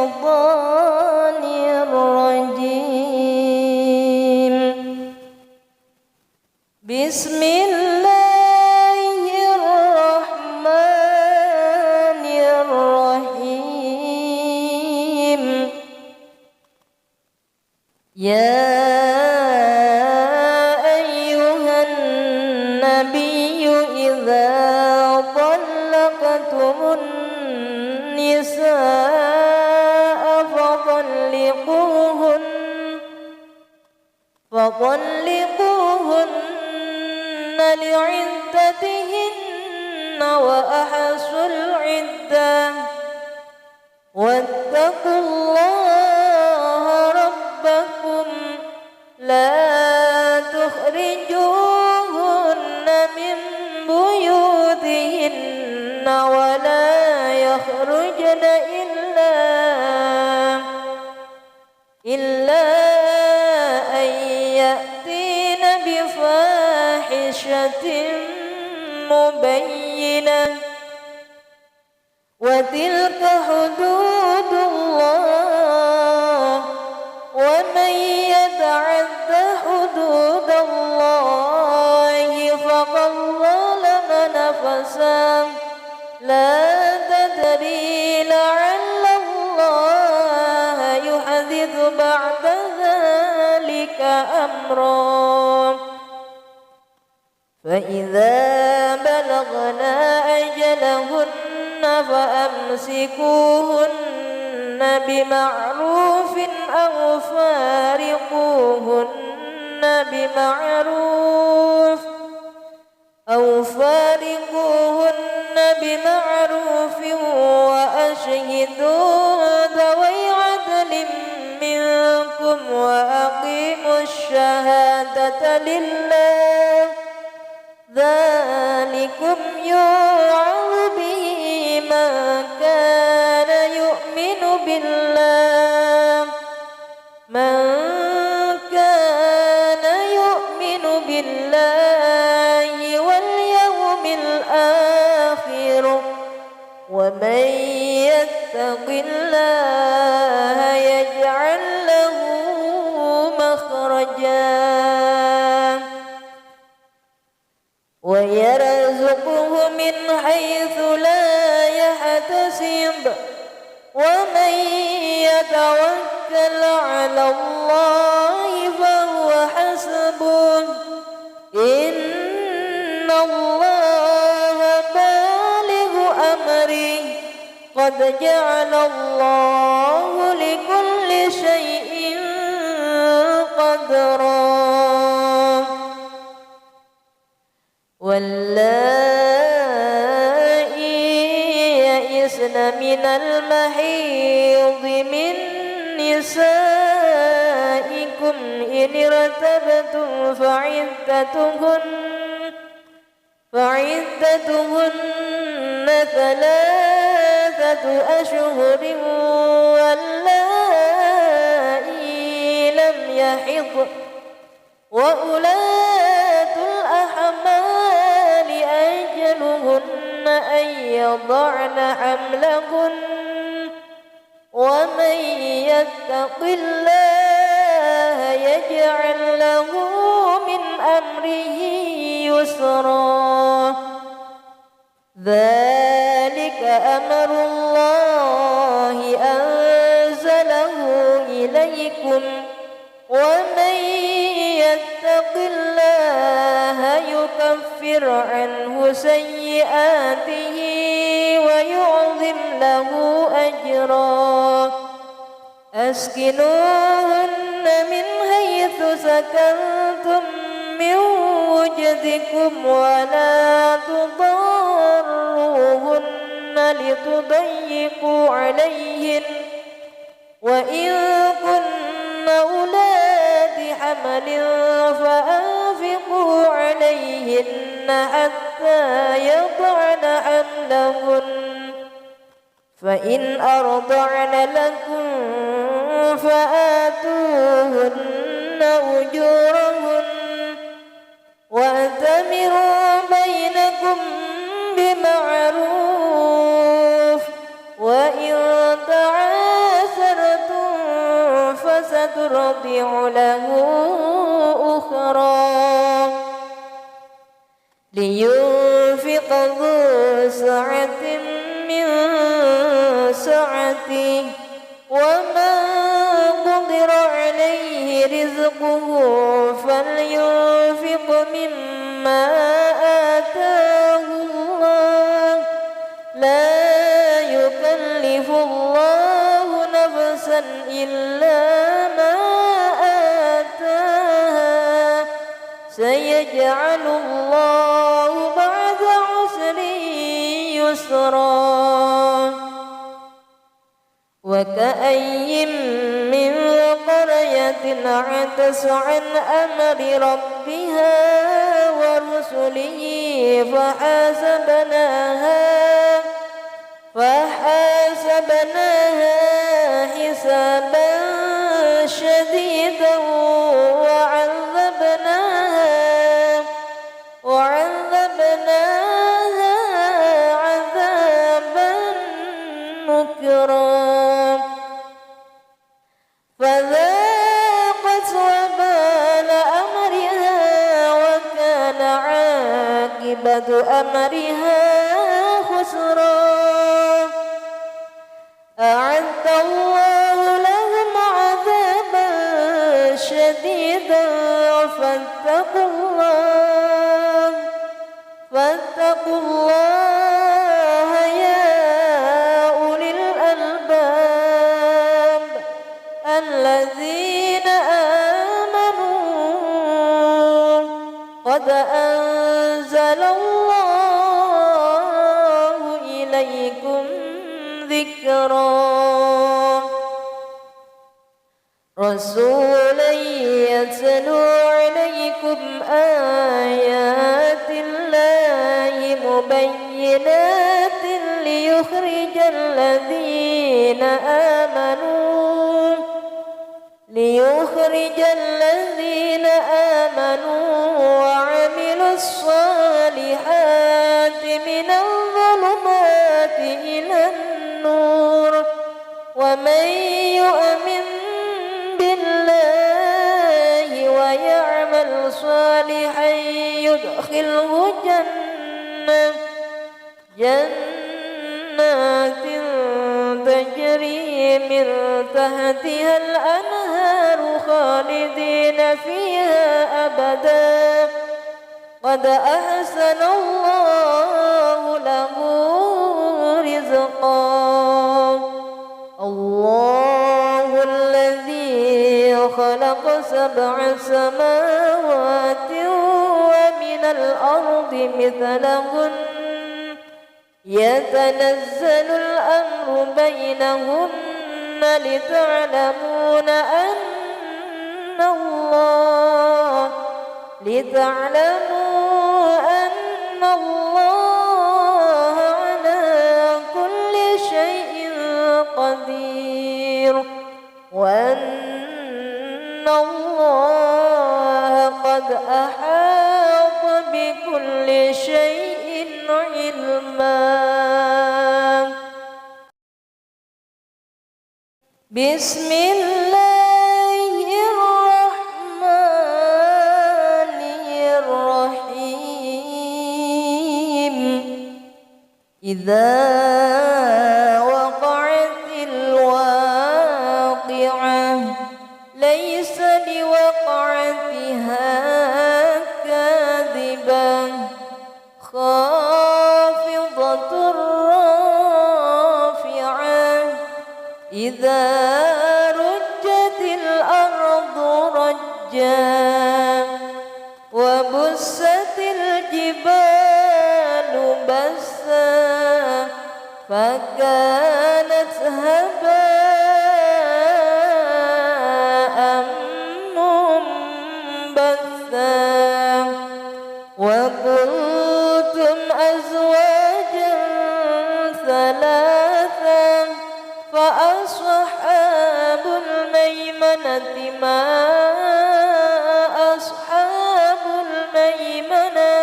الشيطان الرجيم. بسم الله الرحمن الرحيم. يا أيها النبي إذا طلقتم النساء فطلقوهن لعدتهن وأحصوا العدة واتقوا الله ربكم لا تخرجوهن من بيوتهن ولا يخرجن إلا أن يأتين بفاحشة مبينة وتلك حدود الله ومن يتعد حدود الله فقد ظلم نفسه لا تدري لعل الله يحدث بعد ذلك أمرا. فإذا بلغنا أجلهن فأمسكوهن بمعروف أو فارقوهن بمعروف وأشهدوا ذوي عدل منكم وأقيموا الشهادة لله ذلكم يوعظ به من كان يؤمن بالله واليوم الآخر ومن يتق الله يجعل له مخرجا ويرزقه من حيث لا يحتسب ومن يتوكل على الله فهو حسبه إن الله بالغ أمره قد جعل الله لكل شيء قدرا. واللائي يئسن من المحيض من نسائكم إن ارتبتم فعدتهن 3 أشهر واللائي لم يحضن وأولاة الأحمال أجلهن أن يضعن حملهن ومن يتق الله يجعل له من أمره يسرا. ذلك أمر الله أنزله إليكم ومن يتق الله يكفر عنه سيئاته ويعظم له أجرا. أسكنوهن من حيث سكنتم من وجدكم ولا تضاروهن لتضيقوا عليهن وإن كن أولاد حمل فأنفقوا عليهن حتى يضعن حملهن فإن أرضعن لكم فآتوهن أجورهن وأتمروا بينكم بمعروف وإن تعاسرتم ترضع له أخرى لينفق ذو سعة من سعته ومن قدر عليه رزقه فلينفق مما آتاه الله لا يكلف الله نفسا إلا ما آتاها سيجعل الله بعد عسر يسرا وكأي من قرية عتت عن أمر ربها ورسله فحاسبناها حسابا شديدا وعذبناها عذابا نكرا فذاقت وبال أمرها وكان عاقبة أمرها خسرا أعد الله لهم عذابا شديدا فاتقوا الله يا أولي الألباب الذين آمنوا قد أنزل الله إليكم ذكرا رسولا يتلو عليكم آيات الله مبينات ليخرج الذين آمنوا وعملوا الصالحات من الظلمات إلى النور ومن يؤمن بالله ويعمل صالحا يدخله جنات تجري من تحتها الأنهار خالدين فيها أبدا قد أحسن الله له رزقا الله الذي خلق 7 سماوات ومن الأرض مثلهن يتنزل الأمر بينهن لتعلموا أن الله على كل شيء قدير وأن الله قد أحاط بكل شيء علما بسم الله الرحمن الرحيم إذا وقعت الواقعة ليس لوقعتها كاذبة خافضة رافعة إذا رجت الأرض رجا وبست الجبال بسا فكانت هباء منبثا وكنتم أزواجا ثلاثا فأصحاب الميمنة ما أصحاب الميمنة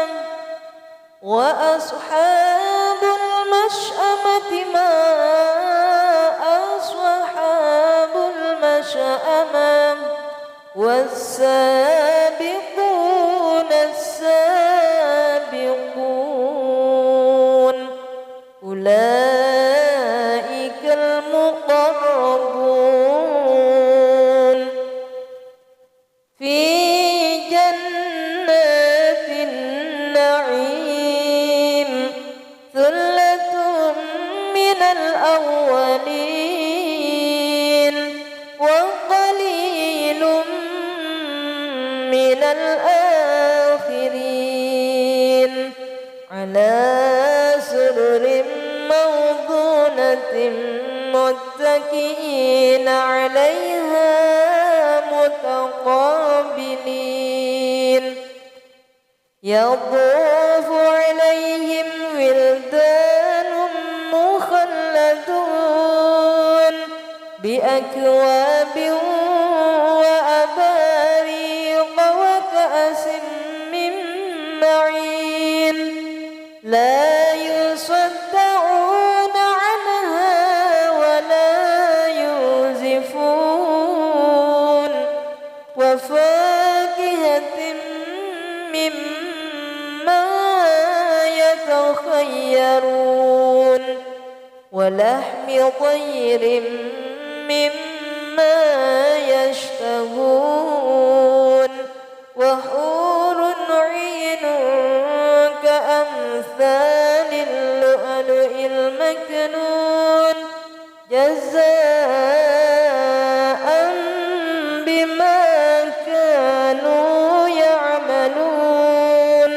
وأصحاب المشأمة ما أصحاب المشأمة والسابقون السابقون أولئك المقربون في جنات النعيم ثلة من الأولين وقليل من الآخرين على سرر موضونة متكئين عليها متقابلين يطوف عليهم ولدان مخلدون بأكواب وأباريق وكأس من معين لا يصدعون عنها ولا ينزفون وفاكهة مما يتخيرون ولحم طير مما يشتهون وحور عين كأمثال اللؤلؤ المكنون جزاء بما كانوا يعملون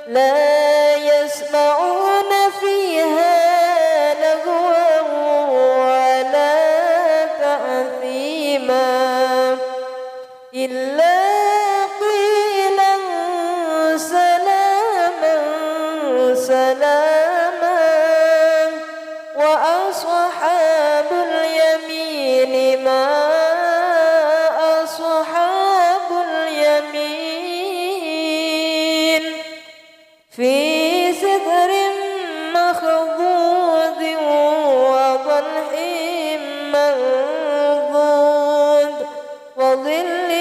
لا يسمعون فيها لغوا ولا تأثيما إلا قيلا سلاما سلاما وأصحاب اليمين ما أصحاب اليمين في سدر مخضود وطلح منضود وظل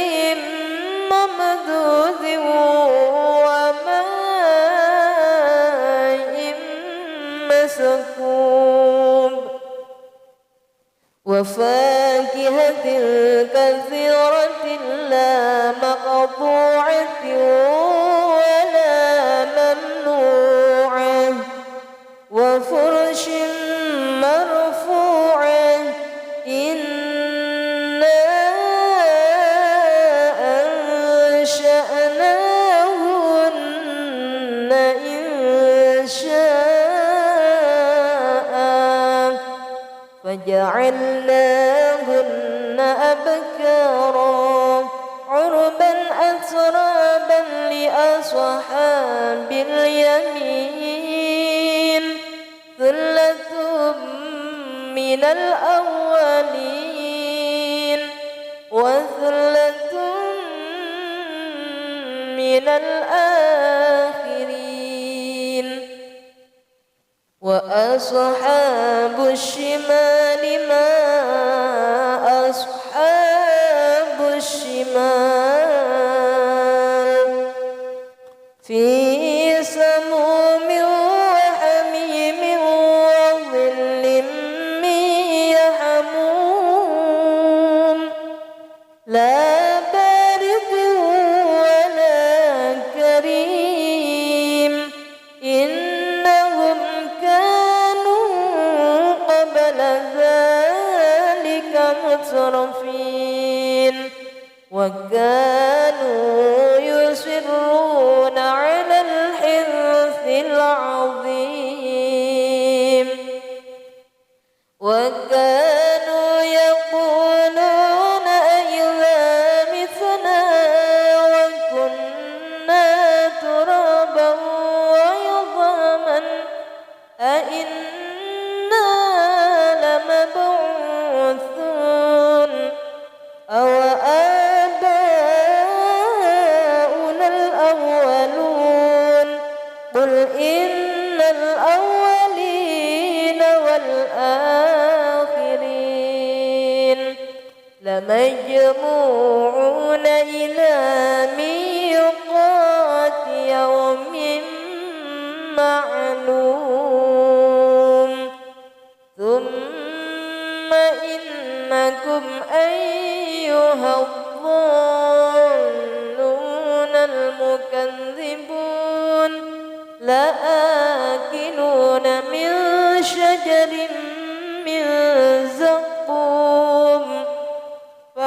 ممدود وماء مسكوب وفاكهة كثيرة لا مقطوعة ولا ممنوعة وفرش مرفوعة إنا أنشأناهن إنشاء فجعلناهن أبكارا عربا أترابا لأصحاب اليمين ثلة من الأولين وثلة من الآخرين وأصحاب الشمال ما أصحاب الشمال في سموم وحميم وظل من يحموم لا بارد ولا كريم إنهم كانوا قبل ذلك مترفين وكانوا يصرون على الحنث العظيم وكانوا يقولون أئذا متنا وكنا ترابا وعظاما أئنا لمبعوثون أو آباؤنا الأولون قل إن الأولين والآخرين لمجموعون إلى ميقات يوم معلوم ثم إنكم أيها الضالون المكذبون لآكلون من شجر من زقوم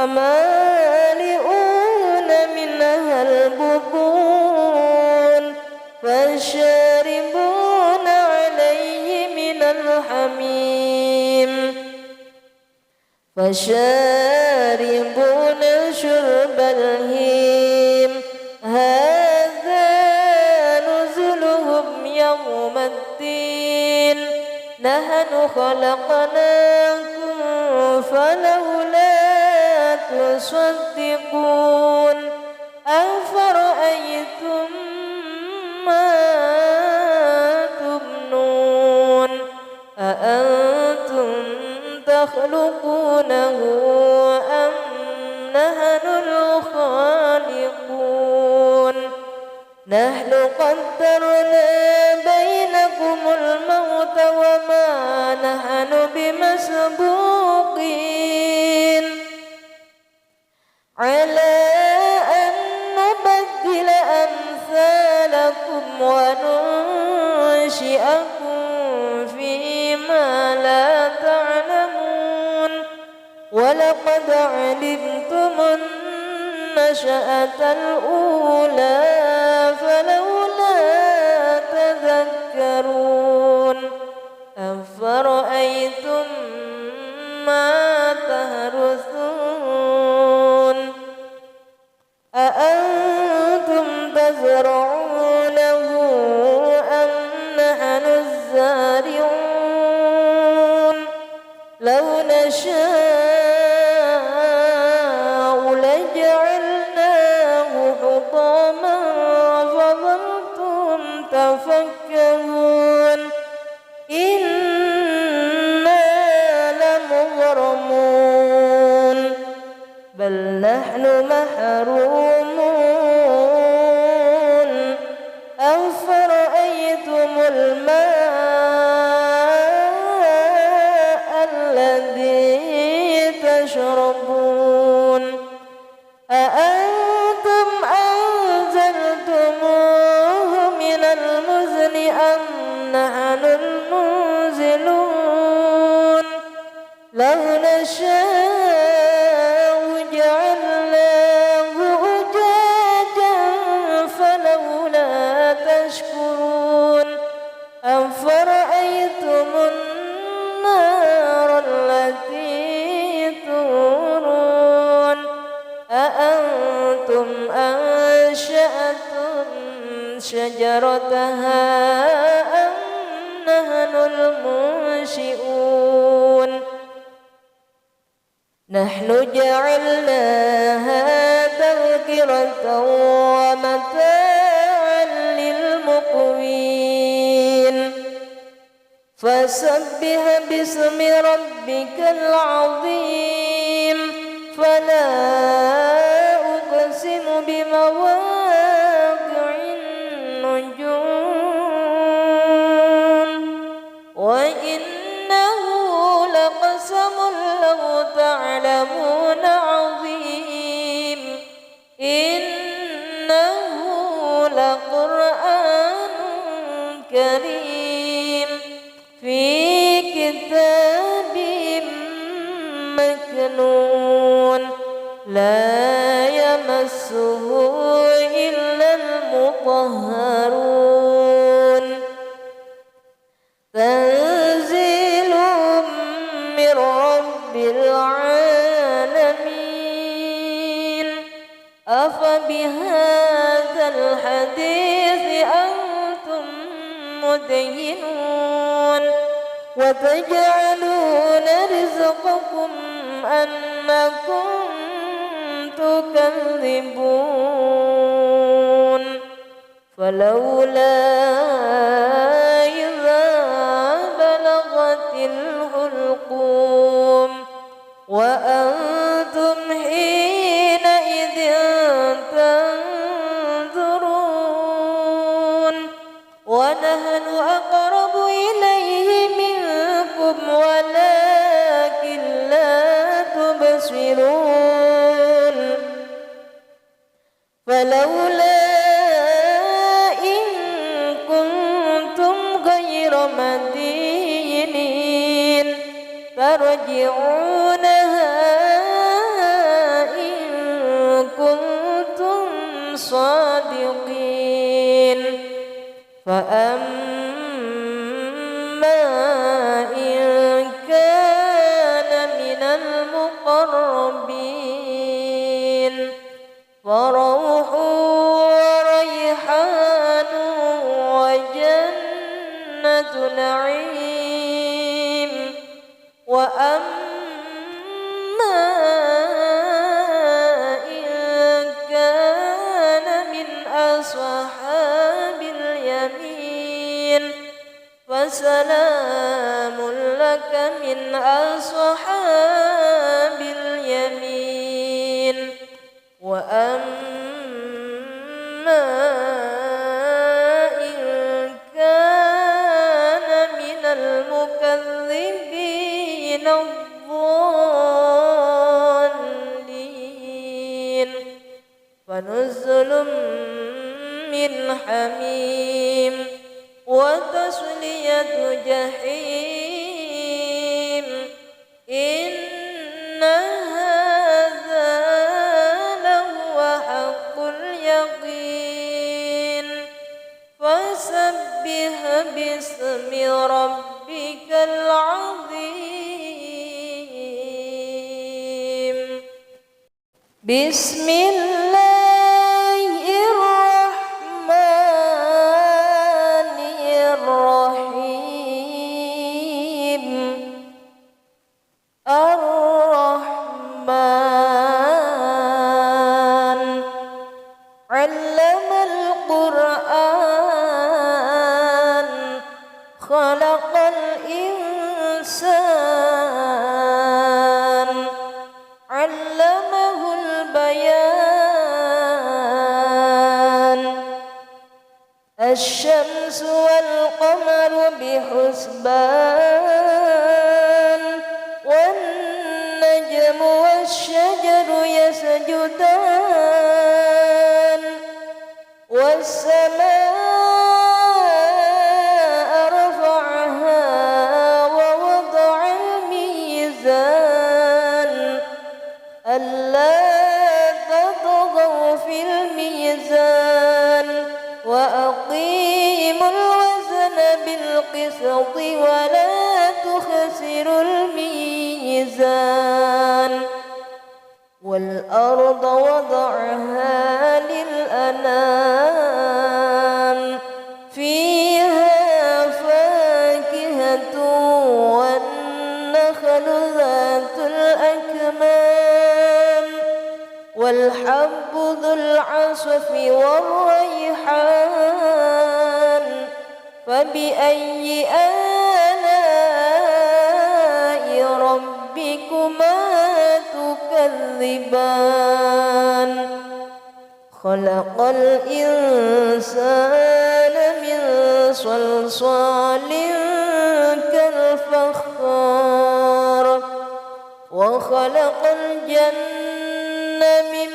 فمالئون منها البطون فشاربون عليه من الحميم فشاربون شرب الهيم هذا نزلهم يوم الدين نحن خلقناكم فلولا تصدقون أفرأيتم ما تمنون أأنتم تخلقونه أم نحن الخالقون نحن قدرنا بينكم الموت وما نحن بمسبوقين على أن نبدل أمثالكم وننشئكم فيما لا تعلمون ولقد علمتم النشأة الأولى فلولا تذكرون أفرأيتم ما تهرثون أأنتم تزرعونه أم نحن الزارعون لو نشاء لجعلناه حطاما فظلتم تفكهون إنا لمغرمون بل نحن محرومون أفرأيتم الماء الذي تشربون أأنتم أنزلتموه من المزن أم نحن المنزلون لو نشاء جعلناه أجاجا فلولا تشكرون أفرأيتم النار التي تورون أأنتم أنشأتم شجرتها أم نحن المنشئون نحن جعلناها تذكرة ومتاعا للمقوين فسبح باسم ربك العظيم فلا أقسم بمواقع النجوم وإنه لقسم لو تعلمون عظيم إنه لقرآن كريم في كتاب مكنون لا يمسه إلا المطهرون تنزيل من رب العالمين أفبهذا الحديث أنتم مدهنون وتجعلون رزقكم أنكم تكذبون فلولا إذا بلغت الحلقوم وأنتم تبصرون فلولا إن كنتم غير مدينين ترجعونها إن كنتم صادقين فأما إن كان من المقربين فروح وريحان وجنة نعيم وأما إن كان من أصحاب اليمين فسلام لك من أصحاب اليمين وأما إن كان من المكذبين الضالين فنزل من حميم وتصلية جحيم إن هذا لهو حق اليقين فسبح باسم ربك العظيم بسم الله الرحمن الرحيم الرحمن علم القرآن خلق الإنسان علمه البيان الشمس والقمر بحسبان والنجم والشجر يسجدان والسماء رفعها ووضع الميزان ألا تطغوا في الميزان وأقيموا الوزن بالقسط ولا تخسروا الميزان والأرض وضعها للأنام فيها فاكهة والنخل ذات الأكمام والحب ذو العصف والريحان فبأي آلاء ربكما تكذبان خلق الإنسان من صلصال كالفخار وخلق الجنة من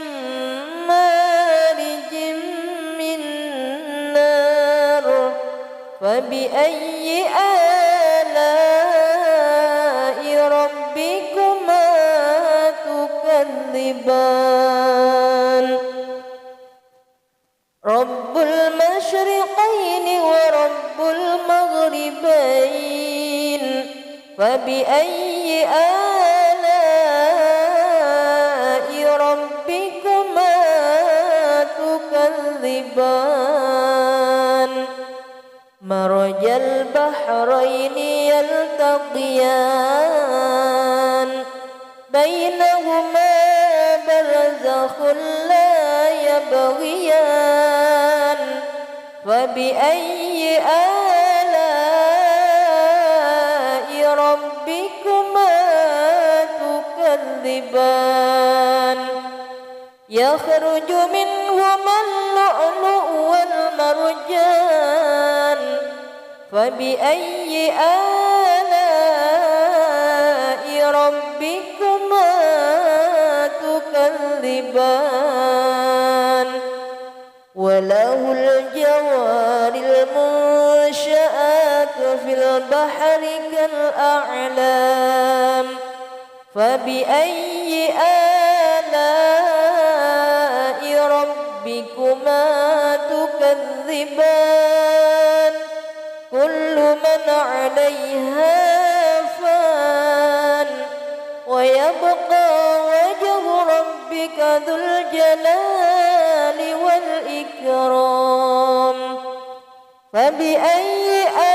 مارج من نار فبأي آلاء ربكما تكذبان رب المشرقين ورب المغربين فبأي آلاء ربكما تكذبان مرج البحرين يلتقيان بينهما برزخ لا يبغيان فبأي آلاء ربكما تكذبان يخرج منهما اللؤلؤ والمرجان فبأي آلاء ربكما تكذبان وله الجوار المنشآت في البحر كالأعلام فبأي آلاء ربكما تكذبان كل من عليها فان ويبقى وجه ربك ذو الجلال والإكرام فبأي آلاء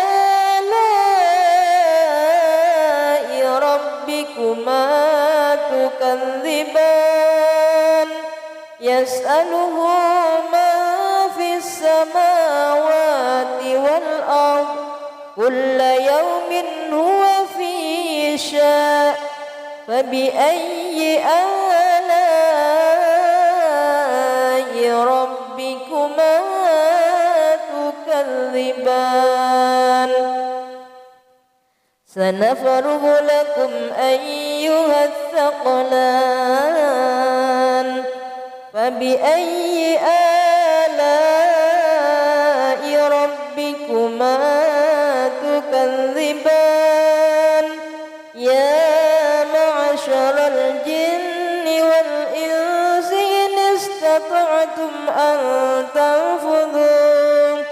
ربكما تكذبان يسأله من في السماوات والأرض كل يوم هو في شأن فبأي آلاء ربكما تكذبان سنفرغ لكم أيها الثقلان فبأي آلاء ربكما تكذبان يا معشر الجن والإنس إن استطعتم أن تنفذوا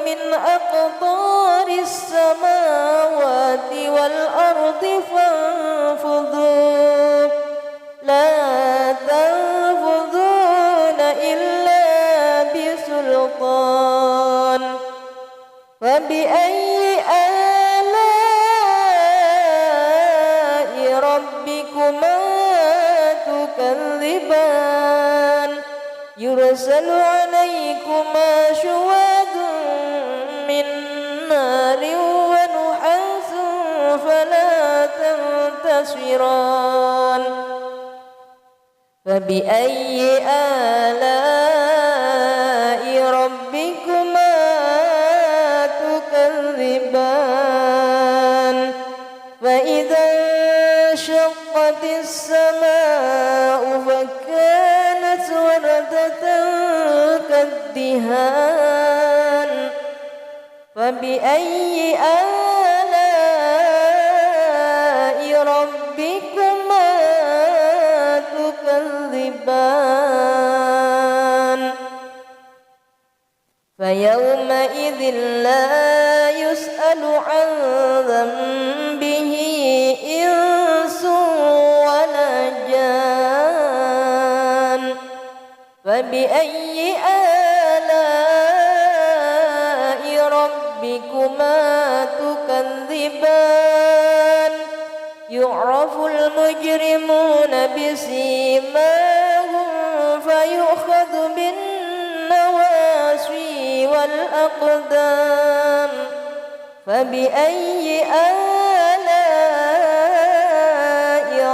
من أقطار السماوات والأرض فانفذوا لا تنفذون إلا بسلطان فبأي آلاء ربكما تكذبان يرسل عليكما شواظ من نار ونحاس فلا تنتصران فبأي آلاء ربكما تكذبان فإذا انشقت السماء فكانت وردة كالدهان فبأي آلاء ربكما تكذبان فيومئذ لا يسأل عن ذنبه إنس ولا جان فبأي آلاء ربكما تكذبان يعرف المجرمون بسيماهم فيؤخذ بالنواصي والأقدام فبأي آلاء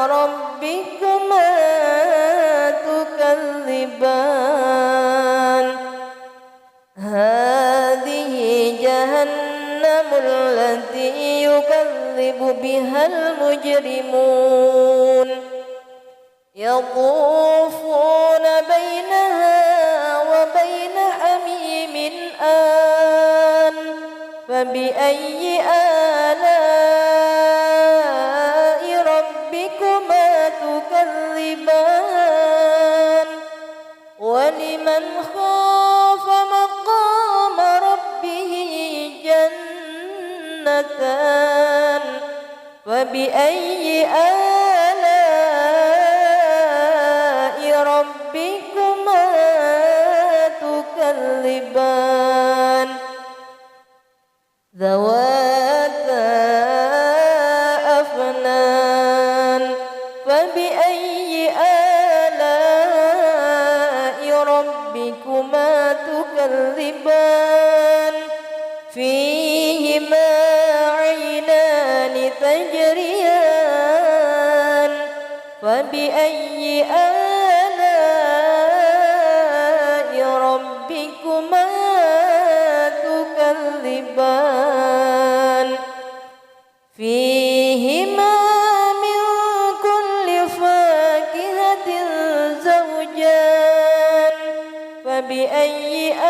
ربكما تكذبان هذه جهنم التي يكذب بها المجرمون يطوفون بينها وبين حميم آن فبأي آلاء ربكما تكذبان ولمن خاف مقام ربه جنتان فبأي آلاء ربكما تكذبان ذواتا أفنان فبأي آلاء ربكما تكذبان فيهما عينان تجريان فبأي آلاء ربكما تكذبان فيهما من كل فبأي آلاء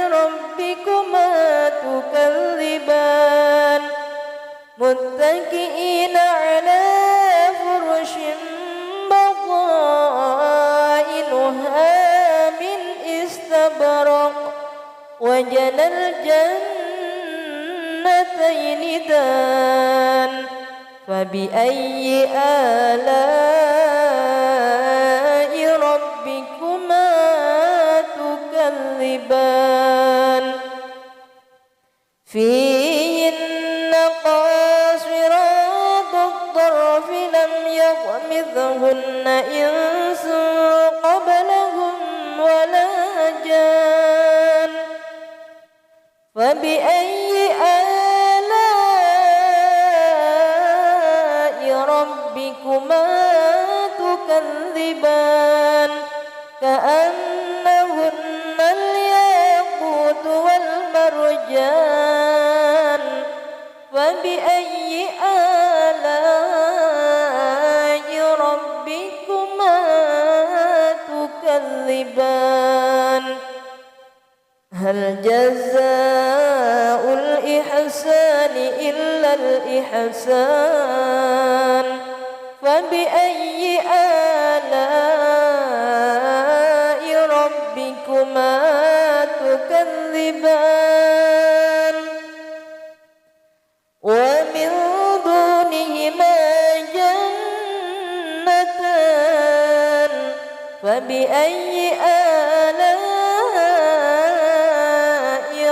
ربكما تكذبان متكئين على فرش بطائنها من استبرق وجنى الجنتين دان فبأي آلاء ربكما تكذبان فيهن قاصرات الطرف لم يطمثهن إنس قبلهم ولا جان فبأي آلاء ربكما تكذبان كأنهن الياقوت والمرجان فبأي آلاء ربكما تكذبان هل جزاء الإحسان إلا الإحسان فبأي آلاء ربكما تكذبان ومن دونهما جنتان فبأي آلاء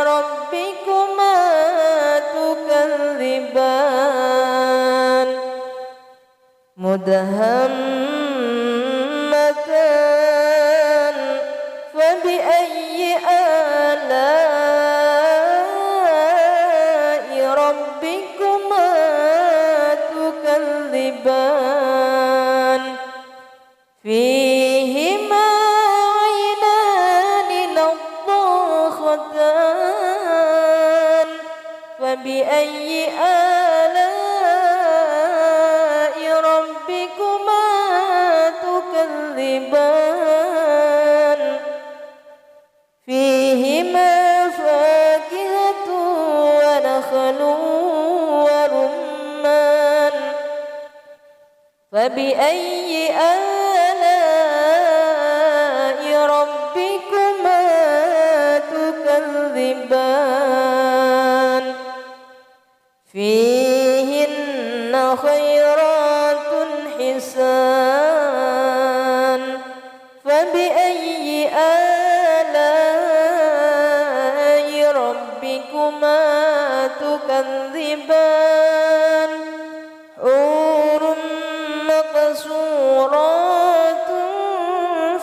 ربكما تكذبان مدهامتان فبأي آلاء ربكما تكذبان فيهما عينان نضاختان فبأي آلاء ربكما تكذبان فيهما فاكهة ونخل ورمان فبأي آلاء ربكما تكذبان فيهن خيرات حسان فبأي آلاء ربكما تكذبان حور مقصورات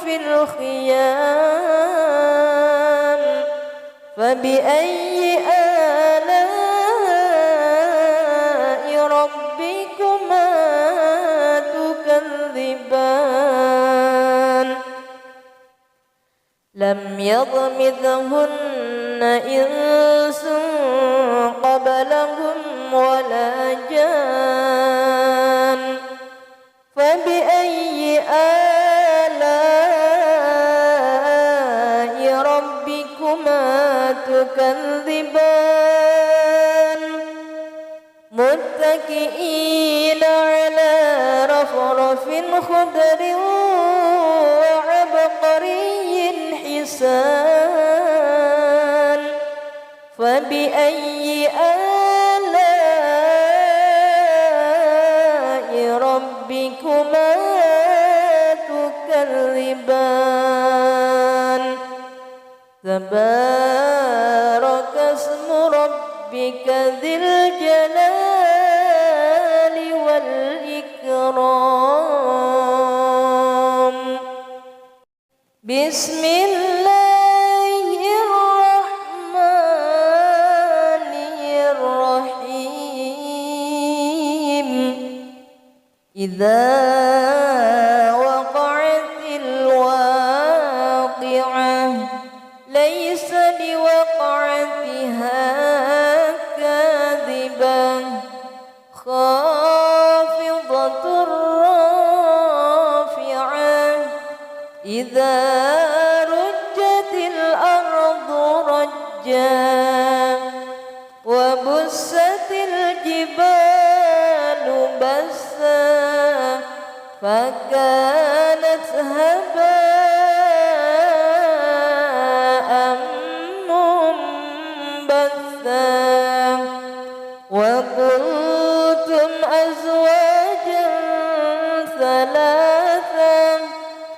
في الخيام فبأي آلاء ربكما تكذبان لم يطمثهن إنس قبلهم ولا جان فبأي آلاء ربكما تكذبان متكئين على رفرف خضر وعبقري حسان فبأي آلاء ربكما تكذبان تبارك اسم ربك ذي الجلال والإكرام بسم الله الرحمن الرحيم إذا وقعت الواقعة ليس لوقعتها كاذبة خافضة رافعة فكانت هباء منبثا وكنتم أزواجا ثلاثا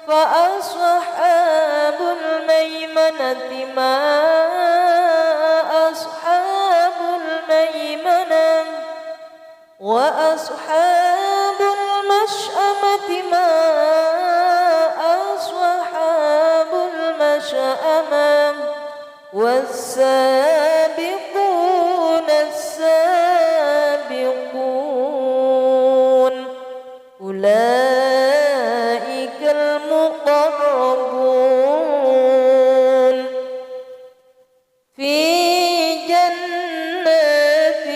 فأصحاب الميمنة ما أصحاب الميمنة وأصحاب المشأمة ما أصحاب المشأمة والسابقون السابقون أولئك المقربون في جنات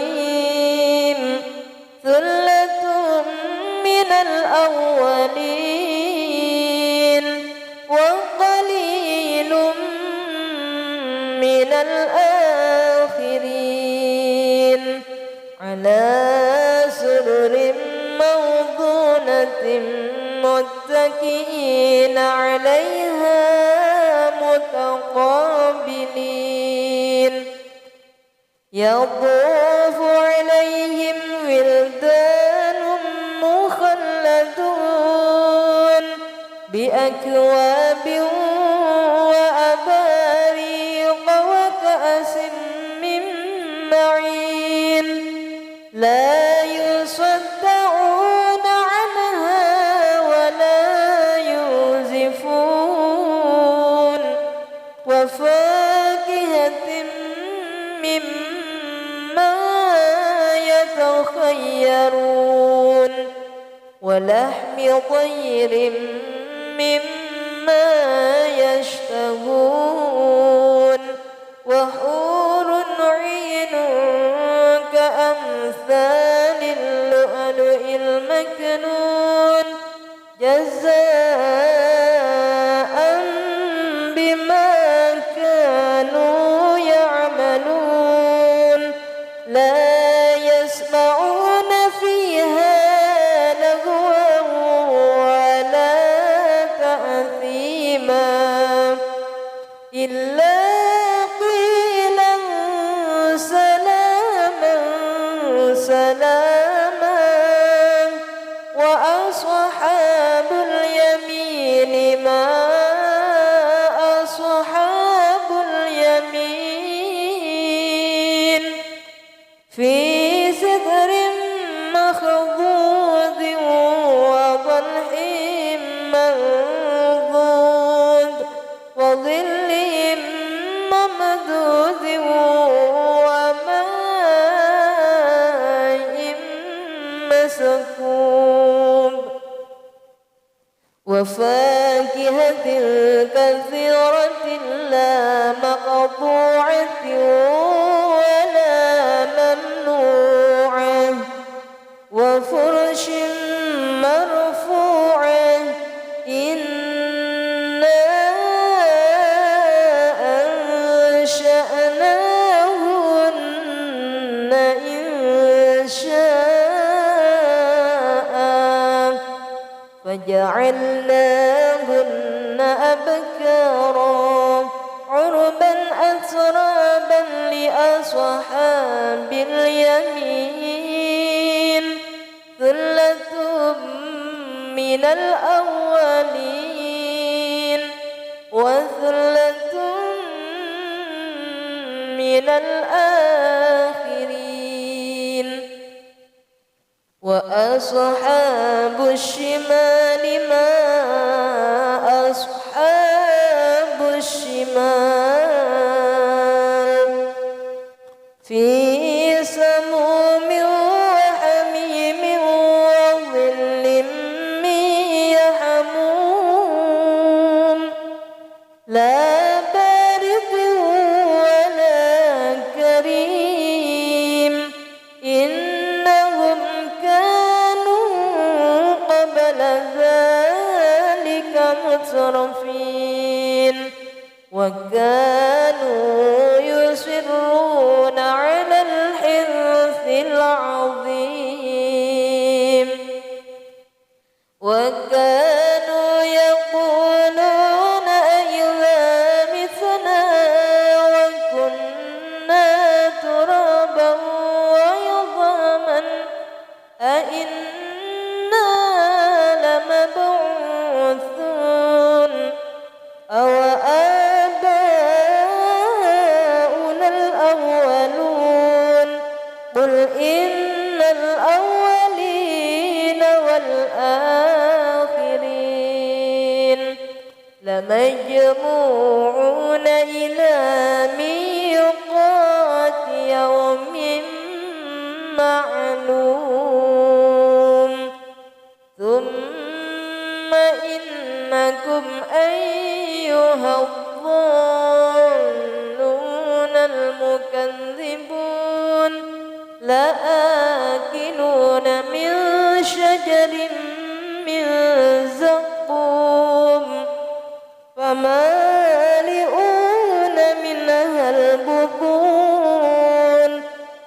النعيم ثلة من الأولين وقليل من الآخرين على سرر موضونة متكئين عليها متقابلين يطوف عليهم ولدان مخلدون بأكواب وأباريق وكأس من معين لا يصدعون عنها ولا ينزفون وفاكهة مما يتخيرون ولحم طير مما يشتهون وحور عين كأمثال اللؤلؤ المكنون جزاء بما كانوا يعملون لا يسمعون فيها لغوا ولا تأثيما إلا قيلا سلاما سلاما وأصحاب اليمين ما أصحاب اليمين في سدر مخضود وطلح منضود وظل ممدود وماء مسكوب وفاكهة كثيرة لا مقطوعة ولا ممنوعة وفرش مرفوعة إنا أنشأناهن إنشاء فجعلناهن أبكارا عربا أترابا لأصحاب اليمين ثلة من الأولين وثلة من الآخرين وأصحاب الشمال ما أصحاب الشمال في سموم وحميم وظل من يحموم لا بارد ولا كريم إنهم كانوا قبل ذلك مترفين وكانوا يصرون على إن الأولين والآخرين لمجموعون إلى ميقات يوم معلوم ثم إنكم أيها الضالون المكذبون لآكلون من شجر من زقوم فمالئون منها البطون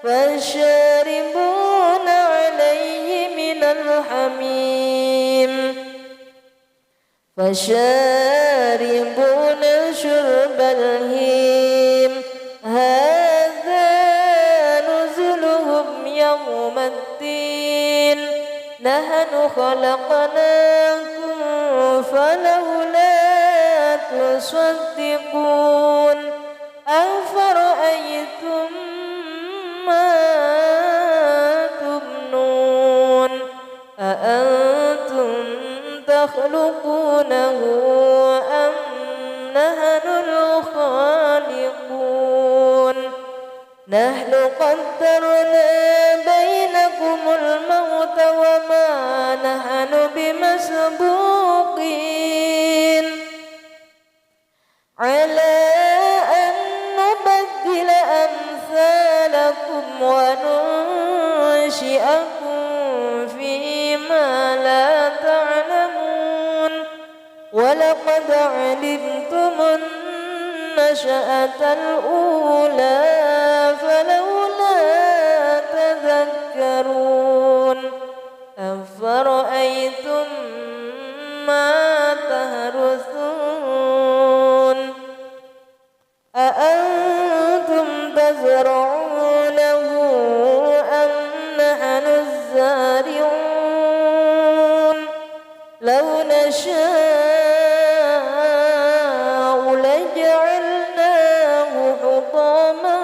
فشاربون عليه من الحميم فشاربون شرب الهيم هذا نزلهم يوم الدين نحن خلقناكم فلولا تصدقون أفرأيتم ما تمنون أأنتم تخلقونه أم نحن الخالقون نحن قدرنا بينكم الموت وما نحن بمسبوقين على أن نبدل أمثالكم وننشئكم فيما لا تعلمون ولقد علمتم النشأة الأولى فلولا تذكرون أفرأيتم ما تهرثون أأنتم تزرعونه أم نحن الزارعون لو نشاء لجعلناه حطاما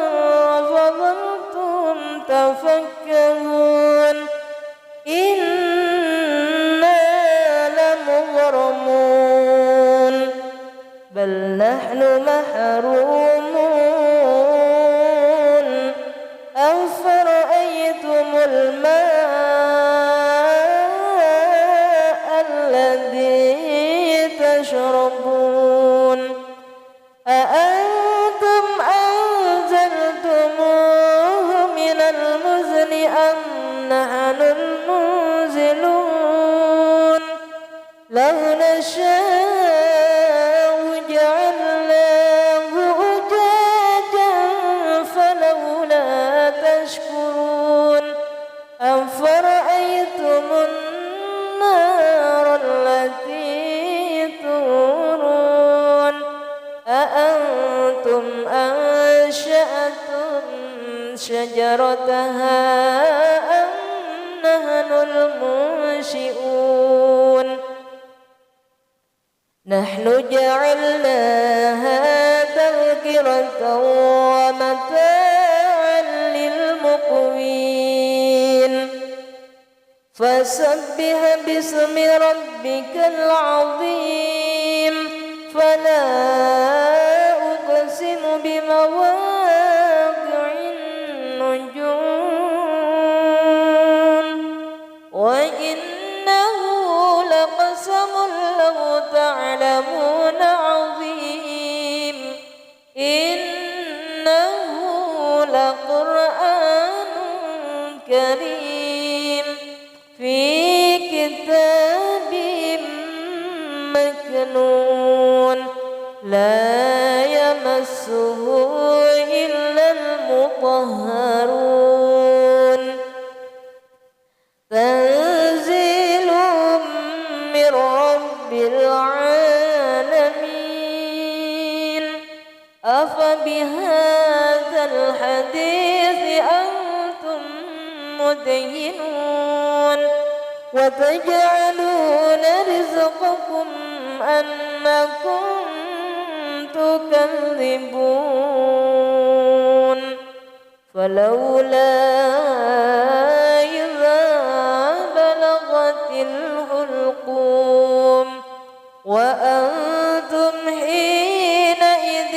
فظلتم تفكهون إنا لمغرمون بل نحن محرومون أفرأيتم الماء الذي تشربون أأنتم أنزلتموه من المزن أم نحن المنزلون لو نشاء جعلناه أجاجا فلولا تشكرون أفرأيتم النار التي تورون أأنتم أنشأتم شجرتها أم نحن المنشئون نحن جعلناها تذكرة ومتاعا للمقوين فسبح باسم ربك العظيم فلا أقسم بمواقع النجوم وإنه لقسم لو تعلمون عظيم إنه لقرآن كريم في كتاب مكنون لا يمسه إلا المطهرون تنزيل من رب العالمين أفبهذا الحديث أنتم مدهنون وتجعلون رزقكم أنكم تكذبون فلولا إذا بلغت الحلقوم وأنتم حينئذ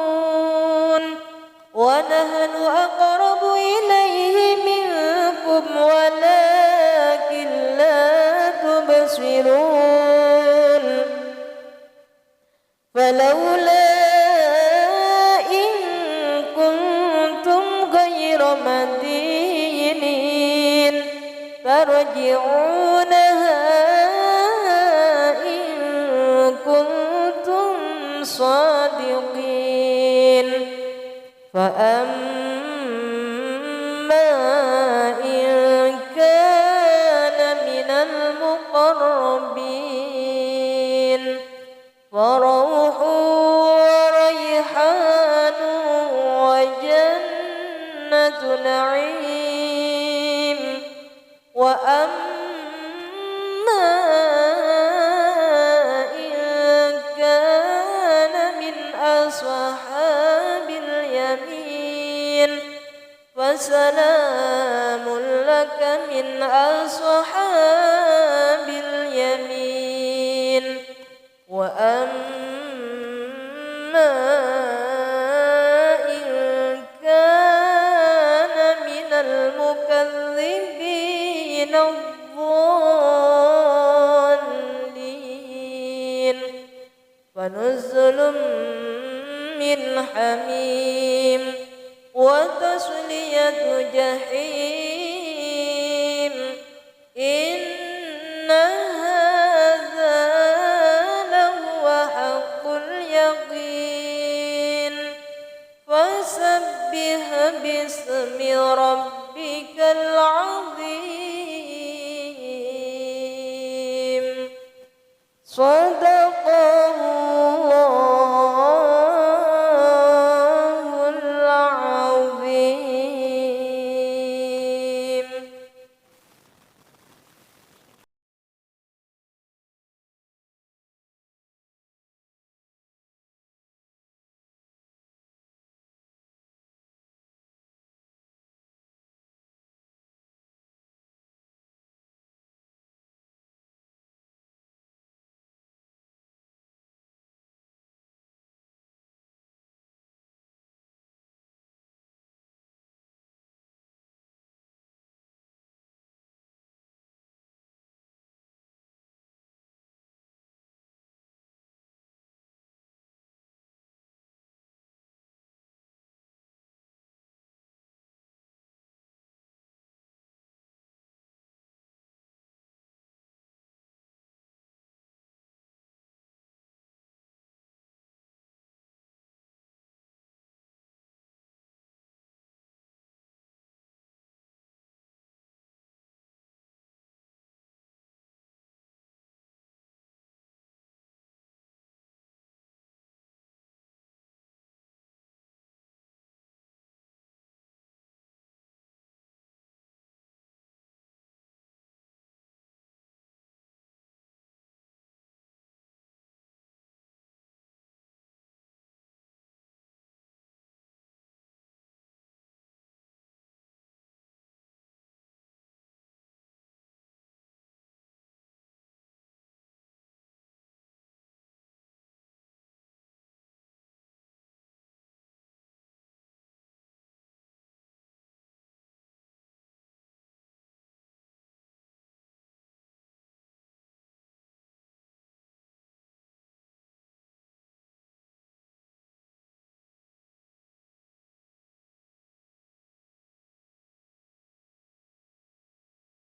تنظرون ونحن أقرب إليه منكم ولكن لا تبصرون فلولا إن كنتم غير مدينين ترجعونها إن كنتم صادقين فأما إن كان من المقربين فروح وريحان وجنة نعيم وأما إن كان من أصحاب اليمين فسلام لك من أصحاب اليمين وأما إن كان من المكذبين الضالين فنزل من حميم وتصلية جحيم إن هذا لهو حق اليقين فسبح باسم ربك العظيم صدق